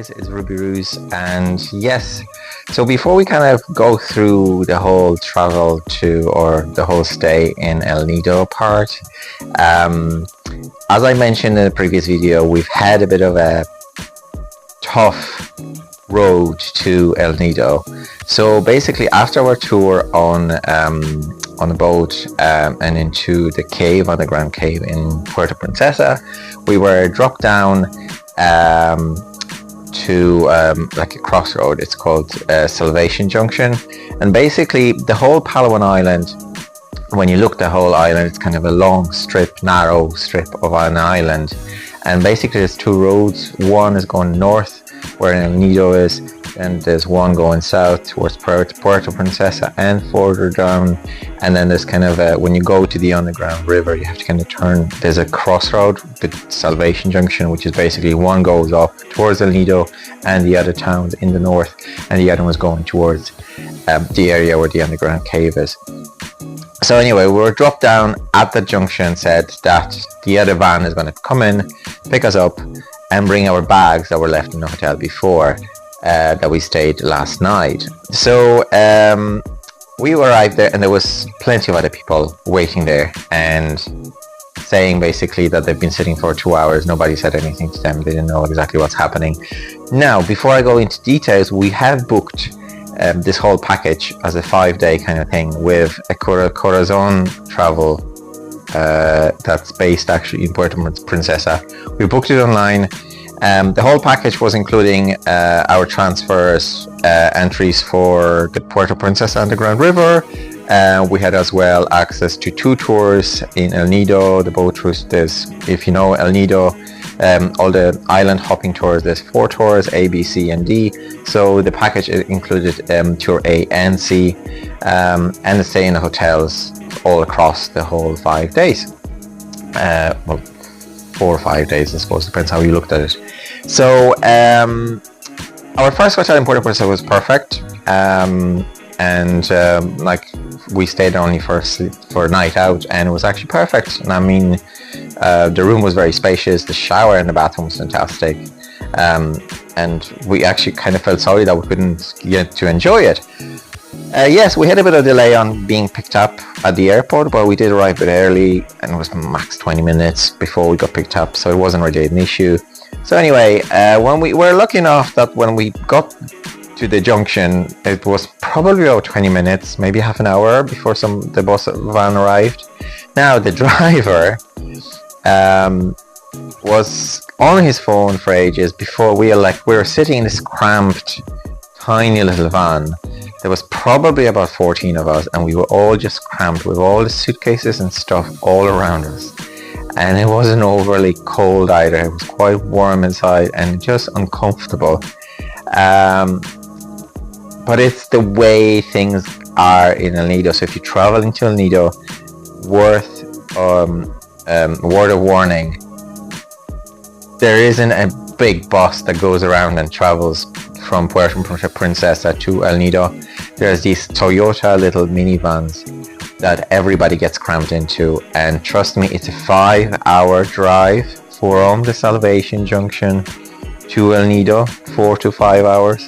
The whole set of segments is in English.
guys, it's Ruby Ruse, and yes, so before we kind of go through the whole travel to, or the whole stay in El Nido part, as I mentioned in the previous video, we've had a bit of a tough road to El Nido. So basically, after our tour on a boat and into the cave, underground cave in Puerto Princesa, we were dropped down to like a crossroad. It's called Salvation Junction, and basically the whole Palawan island, when you look at the whole island, it's kind of a long strip, narrow strip of an island, and basically there's two roads. One is going north where El Nido is, and there's one going south towards Puerto Princesa and further down, and then there's kind of a, when you go to the underground river, you have to kind of turn. There's a crossroad, the Salvation Junction, which is basically one goes up towards El Nido and the other towns in the north, and the other one is going towards the area where the underground cave is. So anyway, we were dropped down at the junction, said that the other van is going to come in, pick us up, and bring our bags that were left in the hotel before that we stayed last night. So we arrived there, and there was plenty of other people waiting there and saying basically that they've been sitting for 2 hours. Nobody said anything to them. They didn't know exactly what's happening. Now, before I go into details, we have booked this whole package as a 5-day kind of thing with a Coron travel that's based actually in Puerto Princesa. We booked it online. The whole package was including our transfers, entries for the Puerto Princesa Underground River. We had as well access to 2 tours in El Nido, the boat tours. There's, if you know El Nido, all the island hopping tours, there's 4 tours, A, B, C and D. So the package included tour A and C, and the stay in the hotels all across the whole 5 days. Well, 4 or 5 days, I suppose, depends how you looked at it. So our first hotel in Puerto Princesa was perfect, and like we stayed only for a night out, and it was actually perfect. And I mean, the room was very spacious, the shower and the bathroom was fantastic, and we actually kind of felt sorry that we couldn't get to enjoy it. Yes, we had a bit of delay on being picked up at the airport, but we did arrive a bit early, and it was max 20 minutes before we got picked up, so it wasn't really an issue. So anyway, when we were lucky enough that when we got to the junction, it was probably about 20 minutes, maybe half an hour before the bus van arrived. Now the driver was on his phone for ages before we were sitting in this cramped, tiny little van. There was probably about 14 of us, and we were all just cramped with all the suitcases and stuff all around us. And it wasn't overly cold either. It was quite warm inside and just uncomfortable. But it's the way things are in El Nido. So if you travel into El Nido, word of warning, there isn't a big bus that goes around and travels from Puerto Princesa to El Nido. There's these Toyota little minivans that everybody gets cramped into, and trust me, it's a 5-hour drive from the Salvation Junction to El Nido, 4 to 5 hours.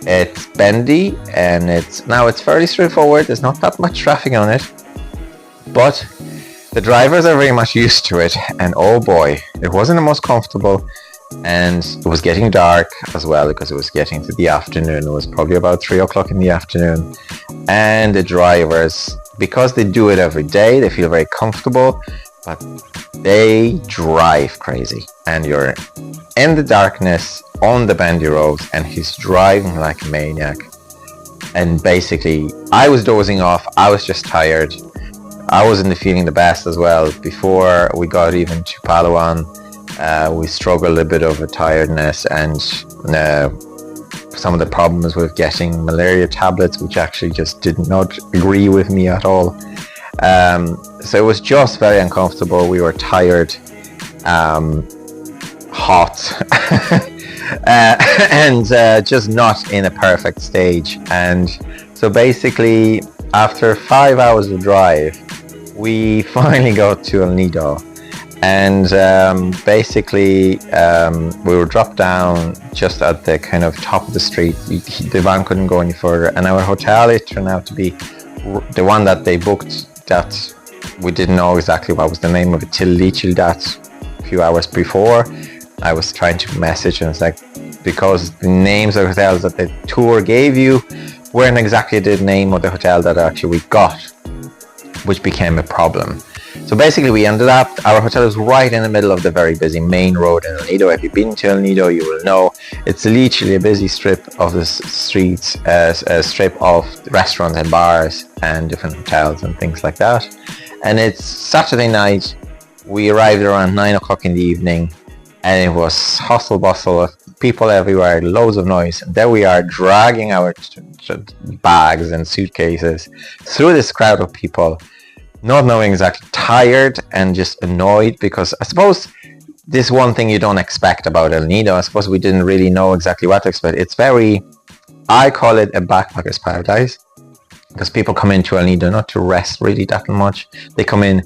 It's bendy, and it's fairly straightforward. There's not that much traffic on it, but the drivers are very much used to it, and oh boy, it wasn't the most comfortable. And it was getting dark as well, because it was getting to the afternoon. It was probably about 3 o'clock in the afternoon, and the drivers, because they do it every day, they feel very comfortable, but they drive crazy, and you're in the darkness on the bendy roads, and he's driving like a maniac. And basically, I was dozing off. I was just tired. I wasn't feeling the best as well. Before we got even to Palawan, we struggled a bit of a tiredness, and some of the problems with getting malaria tablets, which actually just did not agree with me at all. So it was just very uncomfortable. We were tired, hot, and just not in a perfect stage. And so basically, after 5 hours of drive, we finally got to El Nido. And basically we were dropped down just at the kind of top of the street. The van couldn't go any further, and our hotel, it turned out to be the one that they booked, that we didn't know exactly what was the name of it till literally that few hours before. I was trying to message, and it's like, because the names of hotels that the tour gave you weren't exactly the name of the hotel that actually we got, which became a problem. So basically we ended up, our hotel is right in the middle of the very busy main road in El Nido. If you've been to El Nido, you will know it's literally a busy strip of the streets, a strip of restaurants and bars and different hotels and things like that. And it's Saturday night. We arrived around 9 o'clock in the evening, and it was hustle bustle of people everywhere, loads of noise. And there we are, dragging our bags and suitcases through this crowd of people, not knowing exactly, tired and just annoyed, because I suppose this one thing you don't expect about El Nido. I suppose we didn't really know exactly what to expect. It's very, I call it a backpacker's paradise, because people come into El Nido not to rest really that much. They come in,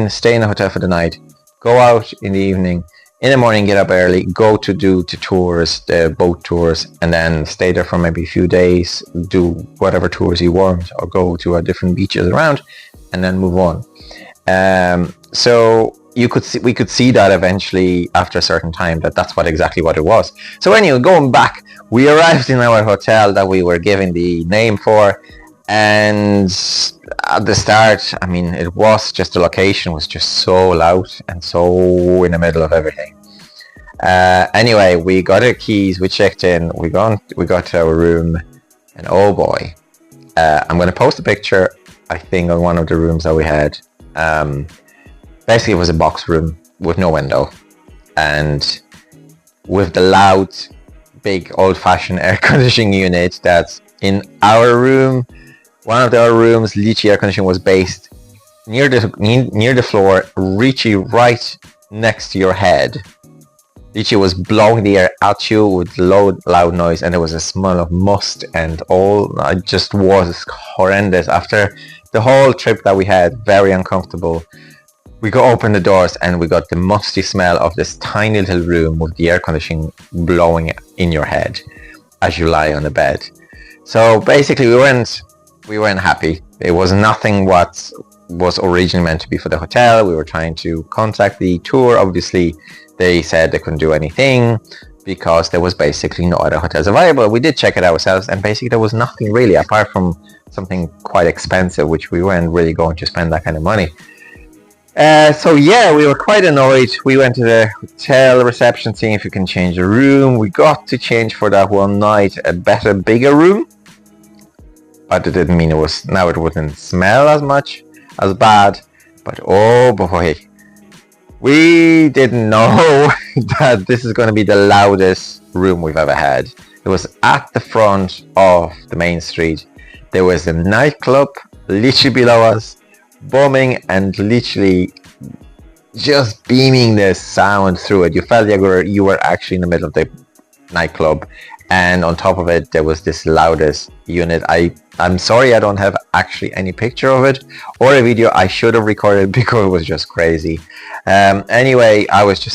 stay in a hotel for the night, go out in the evening, in the morning get up early, go to do the tours, the boat tours, and then stay there for maybe a few days, do whatever tours you want, or go to different beaches around, and then move on. So we could see that eventually after a certain time that's exactly what it was. So anyway, going back, we arrived in our hotel that we were given the name for, and at the start, I mean, it was just, the location was just so loud and so in the middle of everything. Anyway, we got our keys, we checked in, we got to our room, and oh boy, I'm going to post a picture, I think, on one of the rooms that we had. Basically it was a box room with no window, and with the loud, big old-fashioned air conditioning unit that's in our room. One of our rooms, literally air conditioning was based near the floor, reaching right next to your head. Literally was blowing the air at you with loud noise, and there was a smell of must and all. It just was horrendous. After the whole trip that we had, very uncomfortable. We go open the doors and we got the musty smell of this tiny little room with the air conditioning blowing in your head as you lie on the bed. So basically we weren't happy. It was nothing what was originally meant to be for the hotel. We were trying to contact the tour. Obviously they said they couldn't do anything because there was basically no other hotels available. We did check it ourselves, and basically there was nothing really apart from something quite expensive, which we weren't really going to spend that kind of money. So yeah, we were quite annoyed. We went to the hotel reception seeing if we can change the room. We got to change for that one night a better, bigger room, but it didn't mean it wouldn't smell as bad. But oh boy, we didn't know that this is going to be the loudest room we've ever had. It was at the front of the main street. There was a nightclub literally below us, booming and literally just beaming the sound through it. You felt like you were actually in the middle of the nightclub, and on top of it there was this loudest unit. I'm sorry I don't have actually any picture of it or a video. I should have recorded because it was just crazy. Anyway,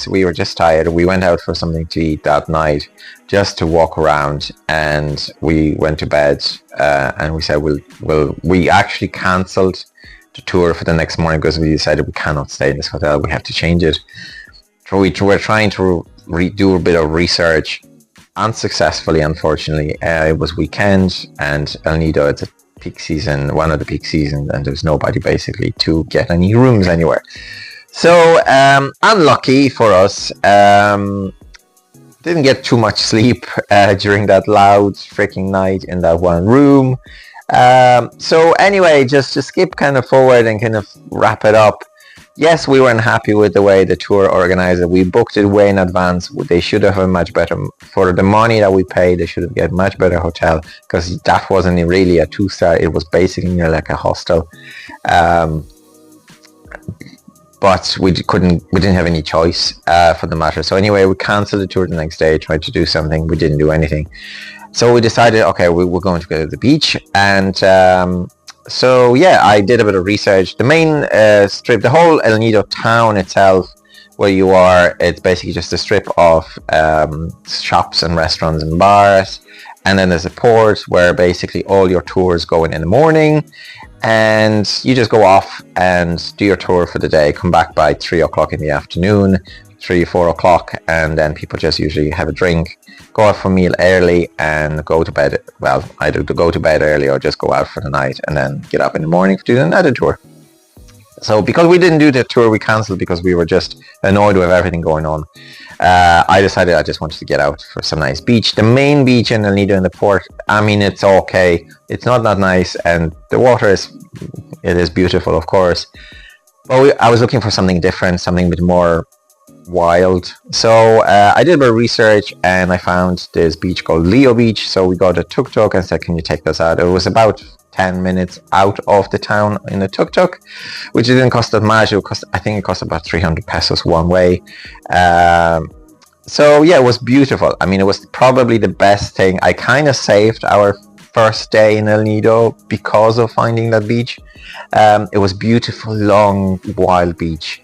we were just tired. We went out for something to eat that night, just to walk around, and we went to bed, and we said we actually cancelled the tour for the next morning because we decided we cannot stay in this hotel. We have to change it. So we were trying to do a bit of research, unsuccessfully, unfortunately. It was weekend, and El Nido, it's a peak season, one of the peak seasons, and there's nobody basically to get any rooms anywhere. So unlucky for us, didn't get too much sleep during that loud freaking night in that one room. So anyway, just to skip kind of forward and kind of wrap it up. Yes, we weren't happy with the way the tour organizer. We booked it way in advance. They should have a much better, for the money that we paid, they should have get much better hotel, because that wasn't really a 2-star. It was basically like a hostel. But we didn't have any choice for the matter. So anyway, we cancelled the tour the next day, tried to do something. We didn't do anything. So we decided, okay, we're going to go to the beach. And So yeah, I did a bit of research. The main strip, the whole El Nido town itself, where you are, it's basically just a strip of shops and restaurants and bars. And then there's a port where basically all your tours go in the morning, and you just go off and do your tour for the day, come back by 3 o'clock in the afternoon, 3, 4 o'clock, and then people just usually have a drink, go out for a meal early, and go to bed. Well, either to go to bed early or just go out for the night and then get up in the morning to do another tour. So because we didn't do the tour, we cancelled because we were just annoyed with everything going on. I decided I just wanted to get out for some nice beach. The main beach in El Nido in the port, I mean, it's okay. It's not that nice, and the water is beautiful, of course. But I was looking for something different, something a bit more wild. So I did a bit of research, and I found this beach called Leo Beach. So we got a tuk-tuk and said, can you take us out? It was about 10 minutes out of the town in a tuk-tuk, which didn't cost that much. I think it cost about 300 pesos one way. So yeah, it was beautiful. I mean, it was probably the best thing. I kind of saved our first day in El Nido because of finding that beach. It was beautiful, long, wild beach,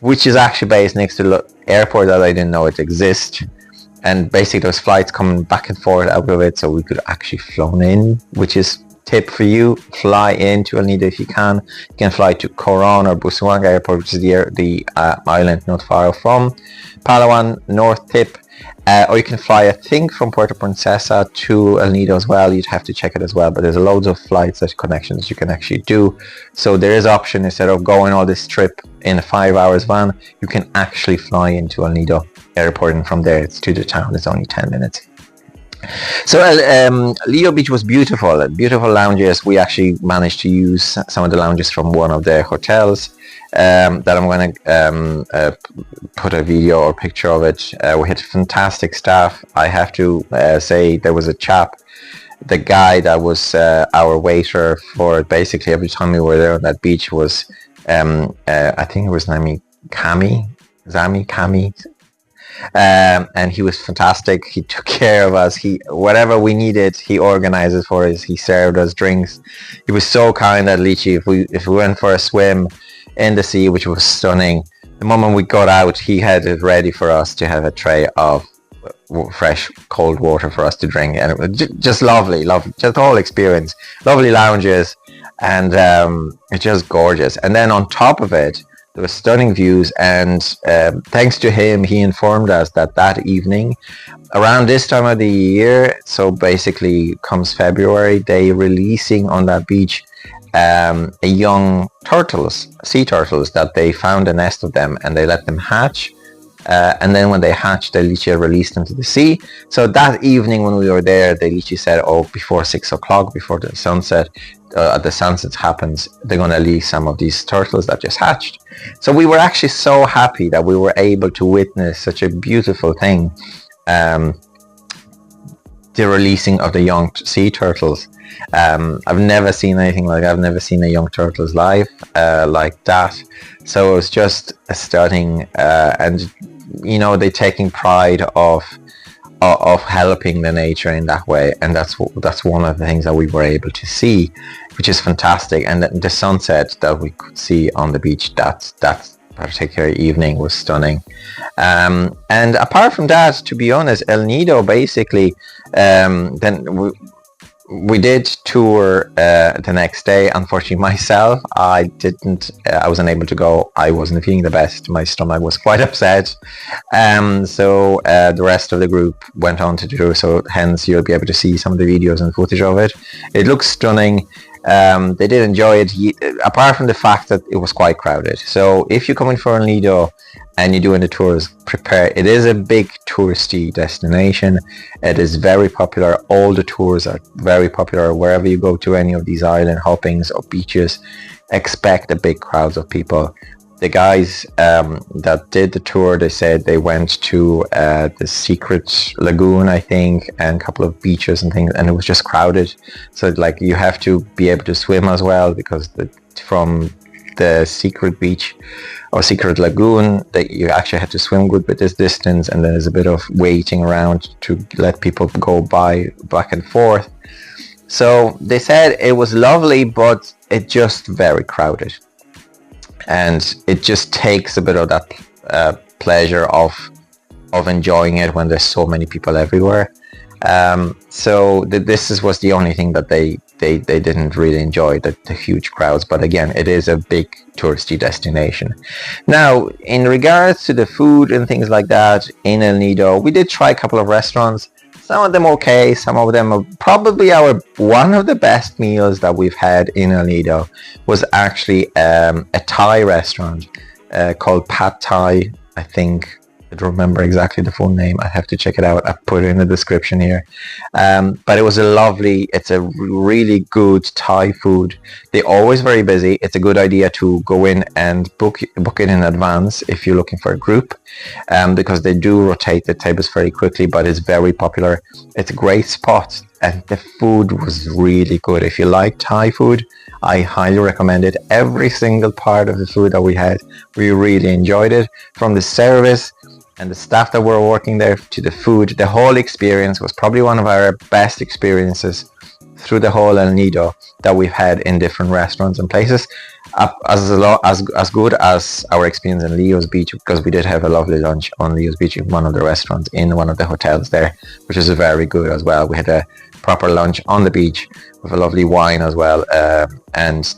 which is actually based next to the airport that I didn't know it exists. And basically there was flights coming back and forth out of it, so we could actually flown in, which is tip for you: fly into El Nido if you can. You can fly to Coron or Busuanga Airport, which is the island not far from Palawan. North tip. Or you can fly, I think, from Puerto Princesa to El Nido as well. You'd have to check it as well, but there's loads of flights, there's connections you can actually do. So there is option, instead of going all this trip in a 5 hours van, you can actually fly into El Nido Airport, and from there it's to the town. It's only 10 minutes. So Leo Beach was beautiful, beautiful lounges. We actually managed to use some of the lounges from one of the hotels that I'm going to put a video or picture of it. We had fantastic staff. I have to say, there was a chap, the guy that was our waiter for basically every time we were there on that beach was, I think it was Zami Kami. And he was fantastic. He took care of us. Whatever we needed, he organized it for us. He served us drinks. He was so kind that literally if we went for a swim in the sea, which was stunning, the moment we got out, he had it ready for us to have a tray of fresh cold water for us to drink, and it was just lovely, just the whole experience. Lovely lounges, and it's just gorgeous. And then on top of it, there were stunning views, and thanks to him, he informed us that evening, around this time of the year, so basically comes February, they releasing on that beach a young sea turtles, that they found a nest of them and they let them hatch. And then when they hatch, they literally released them to the sea. So that evening when we were there, they literally said, before 6 o'clock, before the sunset, the sunset happens, they're going to release some of these turtles that just hatched. So we were actually so happy that we were able to witness such a beautiful thing, the releasing of the young sea turtles. I've never seen anything like that. I've never seen a young turtles live like that. So it was just stunning, and they're taking pride of helping the nature in that way, and that's one of the things that we were able to see, which is fantastic. And the sunset that we could see on the beach that particular evening was stunning. And apart from that, to be honest, El Nido basically, then we did tour the next day. Unfortunately, myself, I wasn't able to go. I wasn't feeling the best. My stomach was quite upset. So the rest of the group went on to do so. Hence, you'll be able to see some of the videos and footage of it. It looks stunning. They did enjoy it, apart from the fact that it was quite crowded. So if you're coming for El Nido and you're doing the tours, prepare. It is a big touristy destination. It is very popular. All the tours are very popular. Wherever you go to any of these island hoppings or beaches, expect a big crowds of people. The guys that did the tour, they said they went to the secret lagoon, I think, and a couple of beaches and things, and it was just crowded. So you have to be able to swim as well, because from the secret beach or secret lagoon, that you actually have to swim good bit this distance, and there's a bit of waiting around to let people go by back and forth. So they said it was lovely, but it just very crowded, and it just takes a bit of that pleasure of enjoying it when there's so many people everywhere. So was the only thing that they didn't really enjoy, the huge crowds. But again, it is a big touristy destination. Now, in regards to the food and things like that in El Nido, we did try a couple of restaurants. Some of them okay, some of them are probably one of the best meals that we've had in El Nido was actually a Thai restaurant called Pad Thai, I think. I don't remember exactly the full name. I have to check it out. I put it in the description here. But it was it's a really good Thai food. They're always very busy. It's a good idea to go in and book it in advance if you're looking for a group, because they do rotate the tables very quickly, but it's very popular. It's a great spot, and the food was really good. If you like Thai food, I highly recommend it. Every single part of the food that we had, we really enjoyed it. From the service and the staff that were working there to the food, the whole experience was probably one of our best experiences through the whole El Nido that we've had in different restaurants and places. As good as our experience in Leo's Beach, because we did have a lovely lunch on Leo's Beach in one of the restaurants in one of the hotels there, which is very good as well. We had a proper lunch on the beach with a lovely wine as well,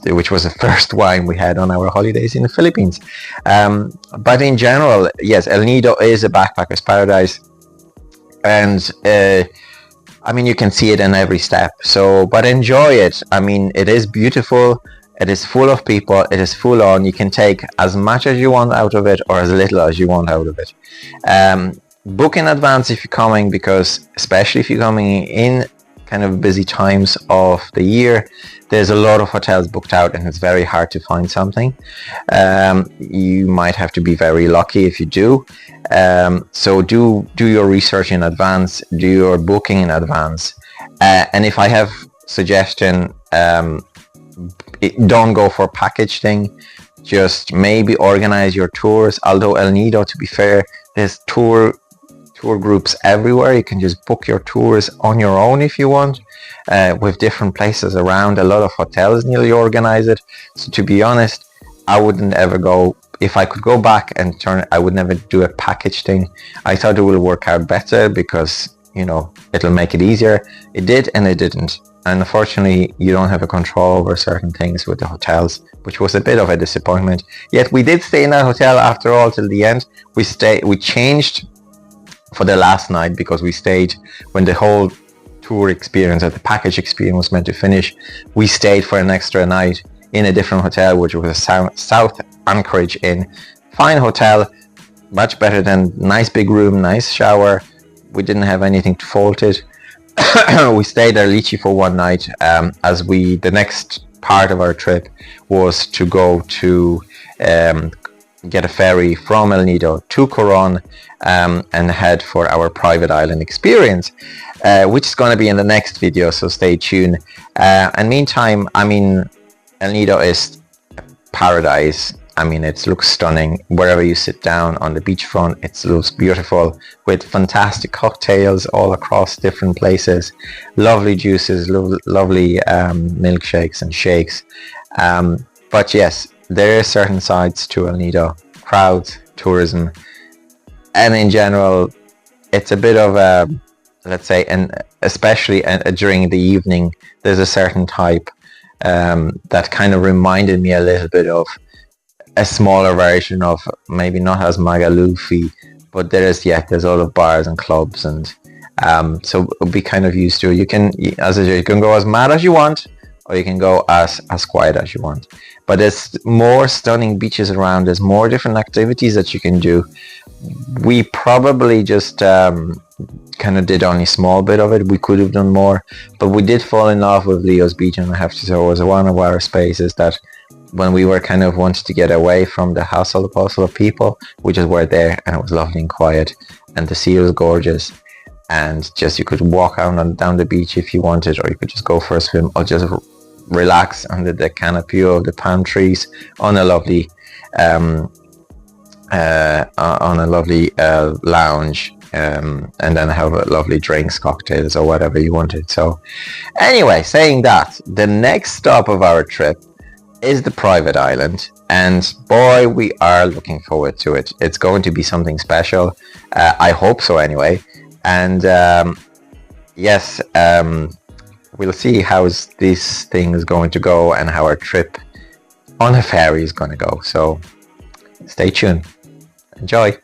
which was the first wine we had on our holidays in the Philippines. But in general, yes, El Nido is a backpacker's paradise, and I mean, you can see it in every step. So, but enjoy it. I mean, it is beautiful. It is full of people. It is full on. You can take as much as you want out of it, or as little as you want out of it. Book in advance if you're coming, because especially if you're coming in kind of busy times of the year, there's a lot of hotels booked out, and it's very hard to find something. You might have to be very lucky if you do. So do your research in advance, do your booking in advance, and if I have suggestion, don't go for package thing. Just maybe organize your tours. Although El Nido, to be fair, there's tour groups everywhere. You can just book your tours on your own if you want, with different places around. A lot of hotels nearly organize it. So to be honest, I wouldn't ever go. If I could go back and I would never do a package thing. I thought it would work out better because, you know, it'll make it easier. It did, and it didn't. And unfortunately, you don't have a control over certain things with the hotels, which was a bit of a disappointment. Yet we did stay in that hotel after all till the end. We changed for the last night because we stayed when the whole tour experience or the package experience was meant to finish. We stayed for an extra night in a different hotel, which was a South Anchorage Inn. Fine hotel, much better than nice big room, nice shower. We didn't have anything to fault it. We stayed there literally for one night, as the next part of our trip was to go to get a ferry from El Nido to Coron, and head for our private island experience, which is going to be in the next video, so stay tuned. And meantime, I mean, El Nido is a paradise. I mean, it looks stunning. Wherever you sit down on the beachfront, it looks beautiful, with fantastic cocktails all across different places, lovely juices, lovely milkshakes and shakes. But yes, there are certain sides to El Nido: crowds, tourism, and in general, it's a bit of a, let's say, and especially during the evening, there's a certain type that kind of reminded me a little bit of a smaller version of, maybe not as Magalufy, but there's a lot of bars and clubs, and so be kind of used to it. You can go as mad as you want, or you can go as quiet as you want. But there's more stunning beaches around. There's more different activities that you can do. We probably just kind of did only a small bit of it. We could have done more, but we did fall in love with Leo's Beach, and I have to say it was one of our spaces that, when we were kind of wanted to get away from the hustle and bustle of people, we just were there, and it was lovely and quiet, and the sea was gorgeous, and just you could walk down the beach if you wanted, or you could just go for a swim, or just relax under the canopy of the palm trees on a lovely lounge and then have lovely drinks, cocktails, or whatever you wanted. So anyway, saying that, the next stop of our trip is the private island, and boy, we are looking forward to it. It's going to be something special. I hope so anyway. And yes, we'll see how this thing is going to go and how our trip on a ferry is going to go. So stay tuned. Enjoy.